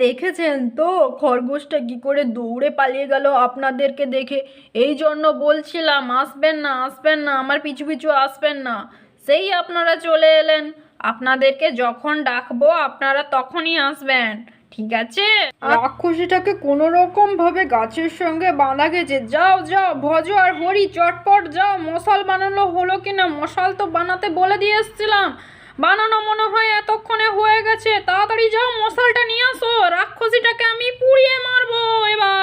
দেখেছেন তো খরগোশটা কি করে দৌড়ে পালিয়ে গেল আপনাদেরকে দেখে। এই জন্য বলছিলাম আসবেন না, আসবেন না, আমার পিছু পিছু আসবেন না। সেই আপনারা চলে এলেন। আপনাদেরকে যখন ডাকবো আপনারা তখনই আসবেন, ঠিক আছে? রাক্ষসীটাকে কোনো রকম ভাবে গাছের সঙ্গে বাঁধা গেছে। যাও যাও ভজ আর হরি, চটপট যাও, মশাল বানানো হলো কিনা। মশাল তো বানাতে বলে দিয়ে এসছিলাম, বানানো মনে হয় এতক্ষণে হয়ে গেছে। তাড়াতাড়ি যাও মশালটা নিয়ে আসো, রাক্ষসীটাকে আমি পুড়িয়ে মারবো এবার।